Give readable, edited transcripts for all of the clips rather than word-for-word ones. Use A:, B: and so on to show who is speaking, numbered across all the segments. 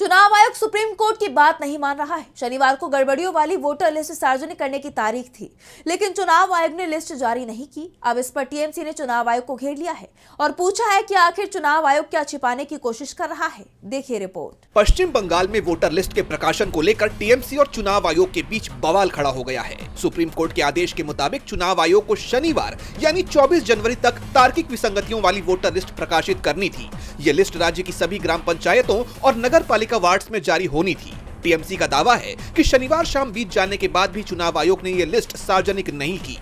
A: चुनाव आयोग supreme court की बात नहीं मान रहा है। शनिवार को गड़बड़ियों वाली वोटर लिस्ट सार्वजनिक करने की तारीख थी, लेकिन चुनाव आयोग ने लिस्ट जारी नहीं की। अब इस पर टीएमसी ने चुनाव आयोग को घेर लिया है और पूछा है कि आखिर चुनाव आयोग क्या छिपाने की कोशिश कर रहा है। देखिए रिपोर्ट।
B: पश्चिम बंगाल में वोटर लिस्ट के प्रकाशन को लेकर टीएमसी और चुनाव आयोग के बीच बवाल खड़ा हो गया है। सुप्रीम कोर्ट के आदेश के मुताबिक चुनाव आयोग को शनिवार यानी 24 जनवरी तक तार्किक विसंगतियों वाली वोटर लिस्ट प्रकाशित करनी थी। ये लिस्ट राज्य की सभी ग्राम पंचायतों और नगर पालिका वार्ड्स में जारी होनी थी। टीएमसी का दावा है कि शनिवार शाम बीत जाने के बाद भी चुनाव आयोग ने ये लिस्ट सार्वजनिक नहीं की।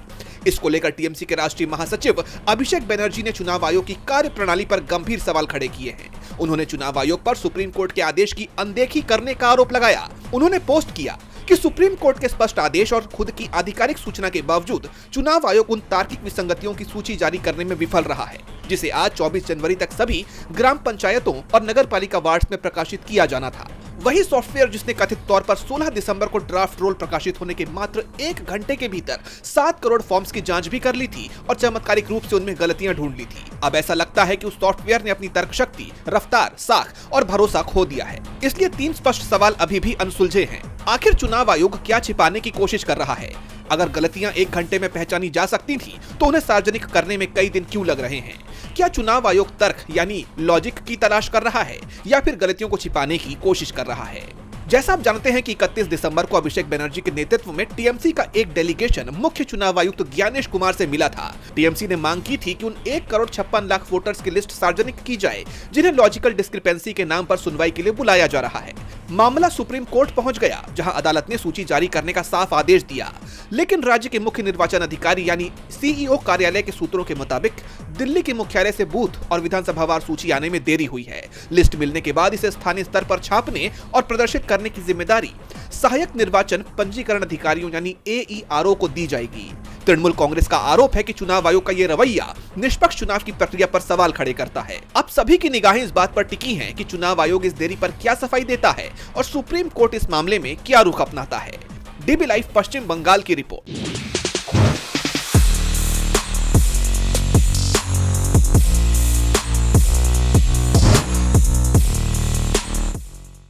B: इसको लेकर टीएमसी के राष्ट्रीय महासचिव अभिषेक बनर्जी ने चुनाव आयोग की कार्यप्रणाली पर गंभीर सवाल खड़े किए हैं। उन्होंने चुनाव आयोग पर सुप्रीम कोर्ट के आदेश की अनदेखी करने का आरोप लगाया। उन्होंने पोस्ट किया कि सुप्रीम कोर्ट के स्पष्ट आदेश और खुद की आधिकारिक सूचना के बावजूद चुनाव आयोग उन तार्किक विसंगतियों की सूची जारी करने में विफल रहा है, जिसे आज 24 जनवरी तक सभी ग्राम पंचायतों और नगर पालिका वार्ड्स में प्रकाशित किया जाना था। वही सॉफ्टवेयर जिसने कथित तौर पर 16 दिसंबर को ड्राफ्ट रोल प्रकाशित होने के मात्र 1 घंटे के भीतर 7 करोड़ फॉर्म्स की जांच भी कर ली थी और चमत्कारिक रूप से उनमें गलतियां ढूंढ ली थी। अब ऐसा लगता है कि उस सॉफ्टवेयर ने अपनी तर्क शक्ति, रफ्तार, साख और भरोसा खो दिया है। इसलिए 3 स्पष्ट सवाल अभी भी अनसुलझे हैं। आखिर चुनाव आयोग क्या छिपाने की कोशिश कर रहा है? अगर गलतियां 1 घंटे में पहचानी जा सकती थी, तो उन्हें सार्वजनिक करने में कई दिन क्यों लग रहे हैं? क्या चुनाव आयोग तर्क यानी लॉजिक की तलाश कर रहा है या फिर गलतियों को छिपाने की कोशिश कर रहा है? जैसा आप जानते हैं कि 31 दिसंबर को अभिषेक बनर्जी के नेतृत्व में टीएमसी का एक डेलीगेशन मुख्य चुनाव आयुक्त ज्ञानेश कुमार से मिला था। टीएमसी ने मांग की थी कि उन 1 करोड़ 56 लाख वोटर्स की लिस्ट सार्वजनिक की जाए, जिन्हें लॉजिकल डिस्क्रिपेंसी के नाम पर सुनवाई के लिए बुलाया जा रहा है। मामला सुप्रीम कोर्ट पहुंच गया, जहां अदालत ने सूची जारी करने का साफ आदेश दिया, लेकिन राज्य के मुख्य निर्वाचन अधिकारी यानी सीईओ कार्यालय के सूत्रों के मुताबिक दिल्ली के मुख्यालय से बूथ और विधानसभावार सूची आने में देरी हुई है। लिस्ट मिलने के बाद इसे स्थानीय स्तर पर छापने और प्रदर्शित करने की जिम्मेदारी सहायक निर्वाचन पंजीकरण अधिकारियों यानी AERO को दी जाएगी। तृणमूल कांग्रेस का आरोप है कि चुनाव आयोग का ये रवैया निष्पक्ष चुनाव की प्रक्रिया पर सवाल खड़े करता है। अब सभी की निगाहें इस बात पर टिकी हैं कि चुनाव आयोग इस देरी पर क्या सफाई देता है और सुप्रीम कोर्ट इस मामले में क्या रुख अपनाता है। DB लाइव पश्चिम बंगाल की रिपोर्ट।